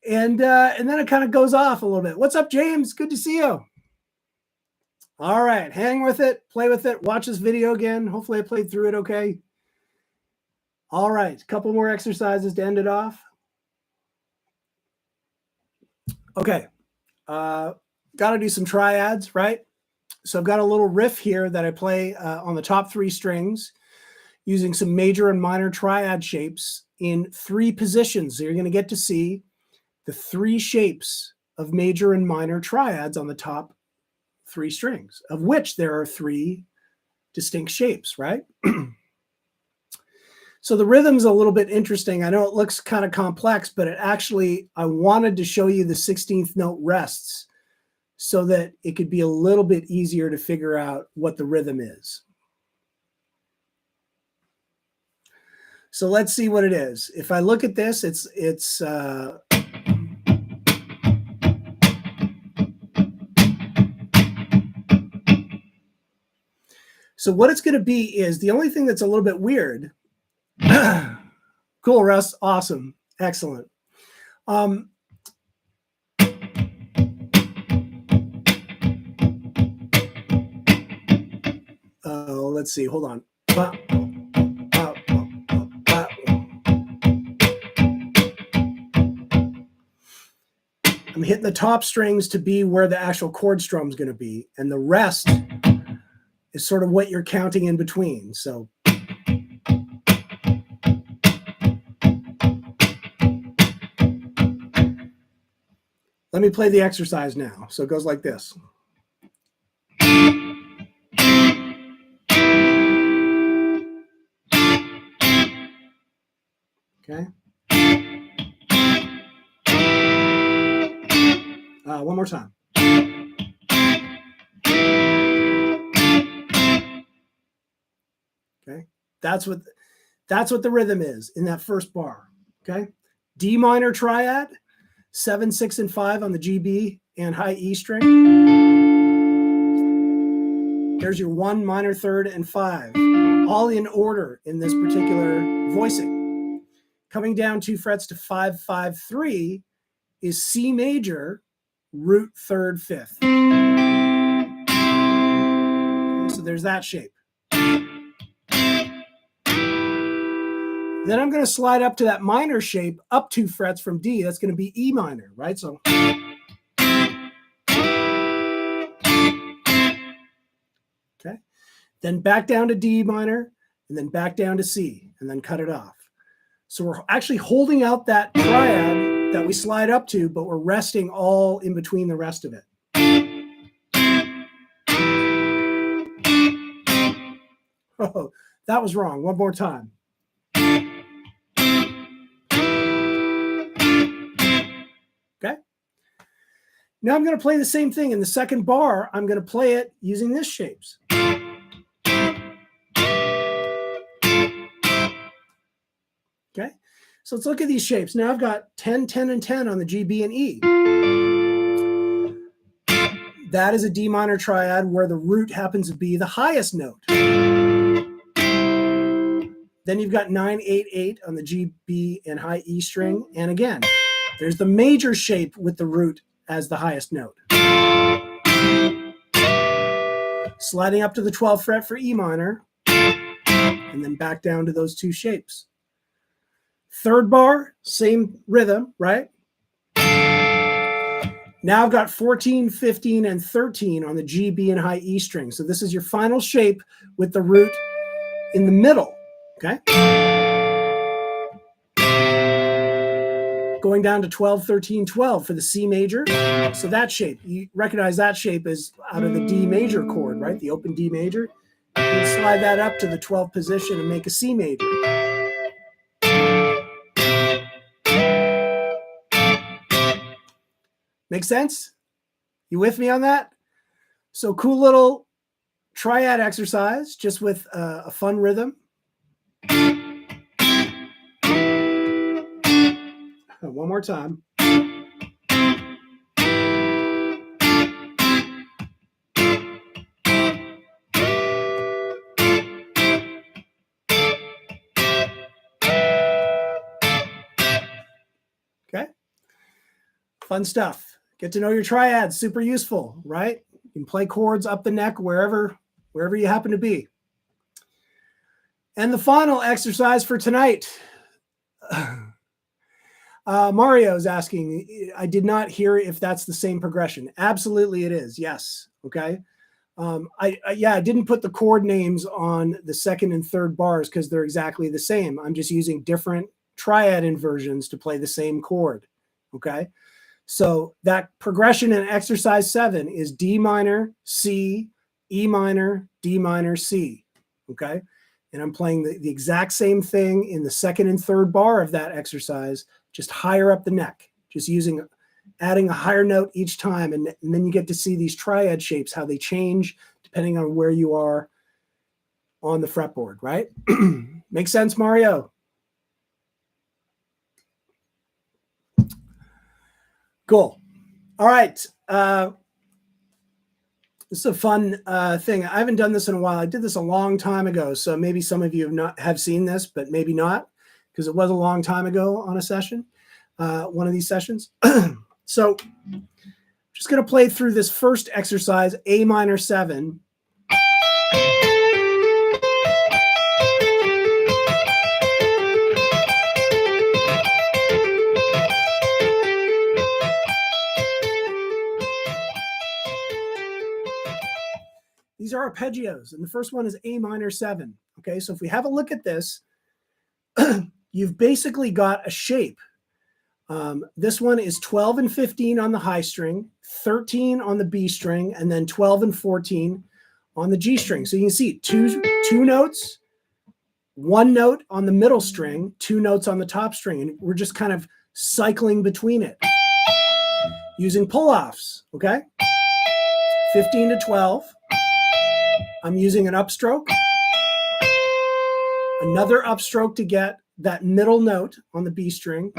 A: And then it kind of goes off a little bit. What's up, James? Good to see you. All right, hang with it, play with it, watch this video again. Hopefully I played through it okay. All right, a couple more exercises to end it off. Okay, got to do some triads, right? So I've got a little riff here that I play on the top 3 strings using some major and minor triad shapes in 3 positions. So you're going to get to see the 3 shapes of major and minor triads on the top 3 strings, of which there are 3 distinct shapes, right? So the rhythm's a little bit interesting. I know it looks kind of complex, but it actually, I wanted to show you the 16th note rests so that it could be a little bit easier to figure out what the rhythm is. So let's see what it is. If I look at this, it's so what it's going to be is, the only thing that's a little bit weird. Cool, Russ. Awesome. Excellent. Let's see. Hold on. I'm hitting the top strings to be where the actual chord strum is going to be, and the rest is sort of what you're counting in between. So let me play the exercise now. So it goes like this. Okay. One more time. Okay. That's what the rhythm is in that first bar. Okay. D minor triad, 7, 6, and 5 on the G, B, and high E string. There's your 1 minor third and 5, all in order in this particular voicing. Coming down 2 frets to 5, 5, 3 is C major, root third, 5th. Okay, so there's that shape. Then I'm going to slide up to that minor shape, up 2 frets from D. That's going to be E minor, right? So okay. Then back down to D minor, and then back down to C, and then cut it off. So we're actually holding out that triad that we slide up to, but we're resting all in between the rest of it. Oh, that was wrong. One more time. Okay. Now I'm going to play the same thing. In the second bar, I'm going to play it using this shapes. Okay. So let's look at these shapes. Now I've got 10, 10, and 10 on the G, B, and E. That is a D minor triad where the root happens to be the highest note. Then you've got 9, 8, 8 on the G, B, and high E string. And again, there's the major shape with the root as the highest note. Sliding up to the 12th fret for E minor, and then back down to those 2 shapes. Third bar, same rhythm, right? Now I've got 14, 15, and 13 on the G, B, and high E string. So this is your final shape with the root in the middle, okay? Going down to 12, 13, 12 for the C major. So that shape, you recognize that shape is out of the D major chord, right? The open D major. And slide that up to the 12th position and make a C major. Make sense? You with me on that? So cool little triad exercise, just with a fun rhythm. One more time. Okay. Fun stuff. Get to know your triads. Super useful, right? You can play chords up the neck wherever you happen to be. And the final exercise for tonight. Mario is asking, I did not hear if that's the same progression. Absolutely it is. Yes. Okay. I didn't put the chord names on the second and third bars because they're exactly the same. I'm just using different triad inversions to play the same chord. Okay. So that progression in exercise 7 is D minor, C, E minor, D minor, C. Okay. And I'm playing the exact same thing in the second and third bar of that exercise, just higher up the neck, just adding a higher note each time. And then you get to see these triad shapes, how they change depending on where you are on the fretboard, right? Make sense, Mario? Cool. All right. This is a fun thing. I haven't done this in a while. I did this a long time ago, so maybe some of you have seen this, but maybe not, because it was a long time ago on a session, one of these sessions. So I'm just going to play through this first exercise, A minor 7. These are arpeggios, and the first one is A minor 7. Okay, so if we have a look at this, you've basically got a shape. This one is 12 and 15 on the high string, 13 on the B string, and then 12 and 14 on the G string. So you can see two notes, one note on the middle string, 2 notes on the top string, and we're just kind of cycling between it using pull-offs, okay? 15 to 12. I'm using an upstroke, another upstroke to get that middle note on the B string,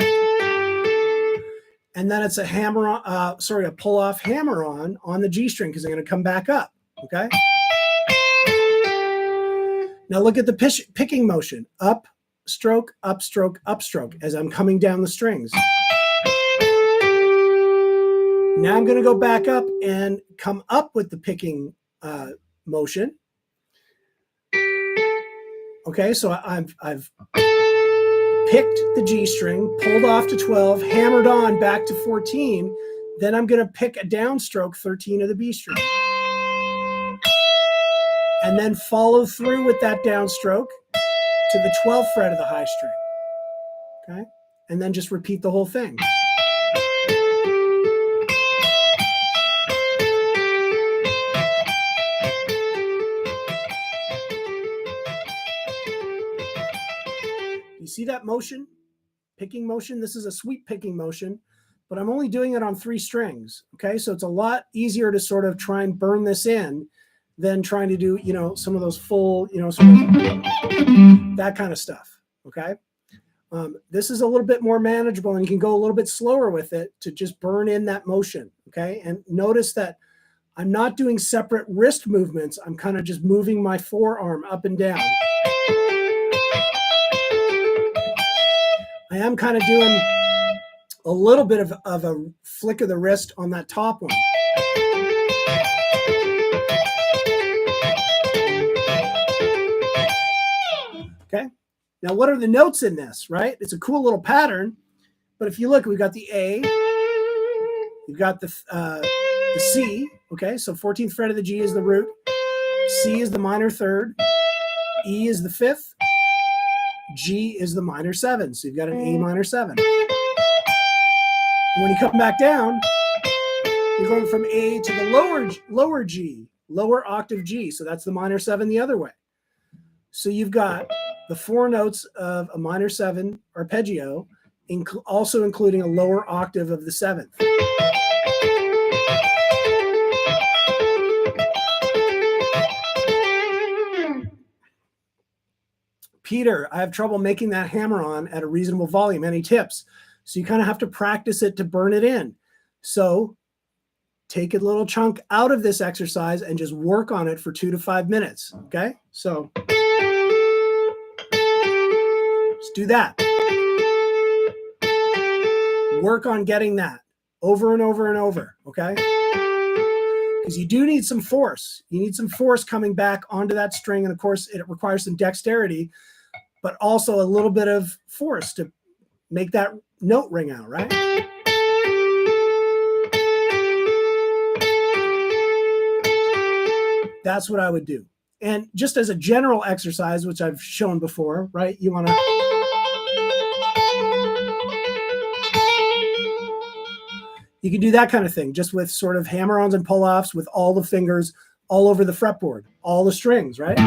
A: and then it's a a pull-off hammer-on the G string because I'm going to come back up, okay? Now look at the picking motion. Upstroke, upstroke, upstroke as I'm coming down the strings. Now I'm going to go back up and come up with the picking motion. Okay, so I've picked the G string, pulled off to 12, hammered on back to 14. Then I'm going to pick a downstroke 13 of the B string. And then follow through with that downstroke to the 12th fret of the high string. Okay, and then just repeat the whole thing. You see that motion? Picking motion? This is a sweep picking motion, but I'm only doing it on 3 strings. Okay, so it's a lot easier to sort of try and burn this in than trying to do, some of those full, sort of that kind of stuff. Okay, this is a little bit more manageable, and you can go a little bit slower with it to just burn in that motion. Okay, and notice that I'm not doing separate wrist movements. I'm kind of just moving my forearm up and down. I am kind of doing a little bit of a flick of the wrist on that top one. Okay. Now, what are the notes in this, right? It's a cool little pattern, but if you look, we've got the A, we've got the C, okay? So 14th fret of the G is the root, C is the minor 3rd, E is the 5th, G is the minor 7. So you've got an A minor 7. And when you come back down, you're going from A to the lower G, lower octave G. So that's the minor 7 the other way. So you've got the 4 notes of a minor 7 arpeggio, also including a lower octave of the 7th. Peter, I have trouble making that hammer on at a reasonable volume. Any tips? So you kind of have to practice it to burn it in. So take a little chunk out of this exercise and just work on it for 2 to 5 minutes. Okay, so just do that. Work on getting that over and over and over, okay? Because you do need some force. You need some force coming back onto that string. And of course, it requires some dexterity, but also a little bit of force to make that note ring out, right? That's what I would do. And just as a general exercise, which I've shown before, right? You want to... You can do that kind of thing, just with sort of hammer-ons and pull-offs with all the fingers all over the fretboard, all the strings, right?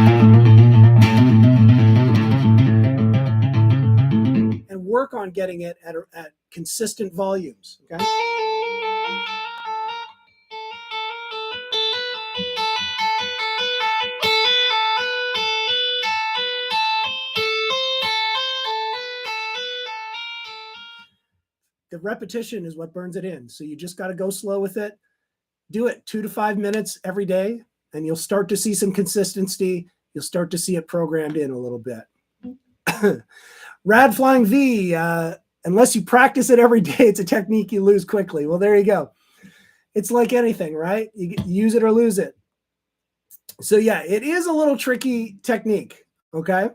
A: And work on getting it at consistent volumes, okay? The repetition is what burns it in. So you just got to go slow with it. Do it 2 to 5 minutes every day, and you'll start to see some consistency. You'll start to see it programmed in a little bit. Rad Flying V, unless you practice it every day, it's a technique you lose quickly. Well, there you go. It's like anything, right? You use it or lose it. So yeah, it is a little tricky technique, okay?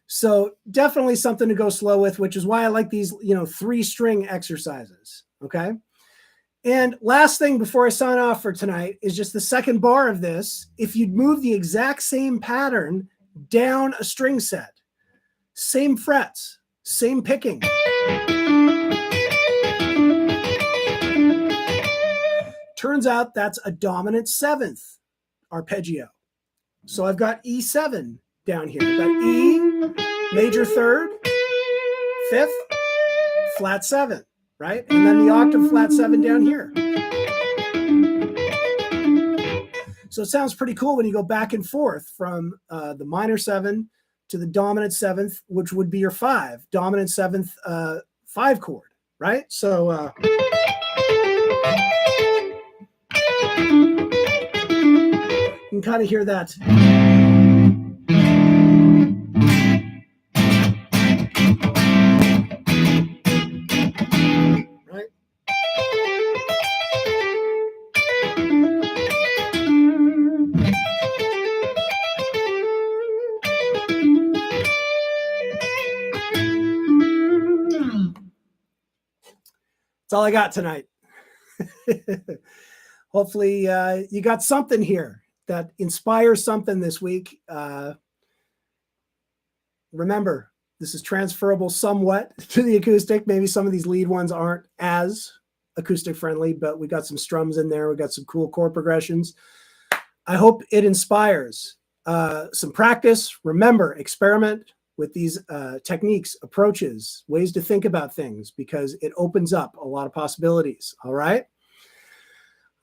A: So definitely something to go slow with, which is why I like these, 3-string exercises, okay? And last thing before I sign off for tonight is just the second bar of this. If you'd move the exact same pattern down a string set, same frets, same picking. Turns out that's a dominant 7th arpeggio. So I've got E7 down here. I've got E, major 3rd, 5th, flat 7, right? And then the octave flat 7 down here. So it sounds pretty cool when you go back and forth from the minor 7 to the dominant 7th, which would be your 5, dominant 7th 5 chord, right? So you can kind of hear that. Right? That's all I got tonight. Hopefully you got something here that inspires something this week. Remember, this is transferable somewhat to the acoustic. Maybe some of these lead ones aren't as acoustic friendly, but we got some strums in there. We got some cool chord progressions. I hope it inspires some practice. Remember, experiment with these techniques, approaches, ways to think about things, because it opens up a lot of possibilities. All right.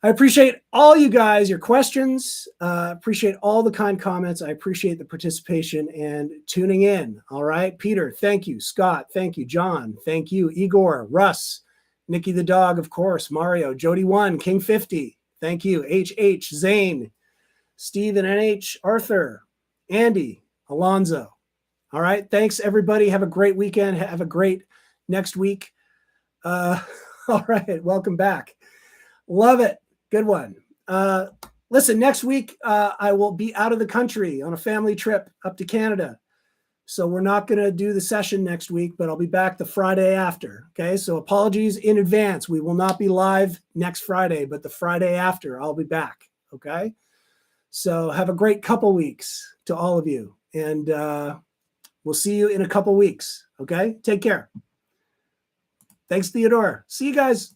A: I appreciate all you guys, your questions. Appreciate all the kind comments. I appreciate the participation and tuning in. All right. Peter, thank you. Scott, thank you. John, thank you. Igor, Russ, Nikki the dog, of course. Mario, Jody 1, King 50. Thank you. HH, Zane, Steve and NH, Arthur, Andy, Alonzo. All right. Thanks, everybody. Have a great weekend. Have a great next week. All right. Welcome back. Love it. Good one. Listen, next week, I will be out of the country on a family trip up to Canada. So we're not going to do the session next week, but I'll be back the Friday after. Okay. So apologies in advance. We will not be live next Friday, but the Friday after I'll be back. Okay. So have a great couple weeks to all of you. And we'll see you in a couple weeks. Okay. Take care. Thanks, Theodore. See you guys.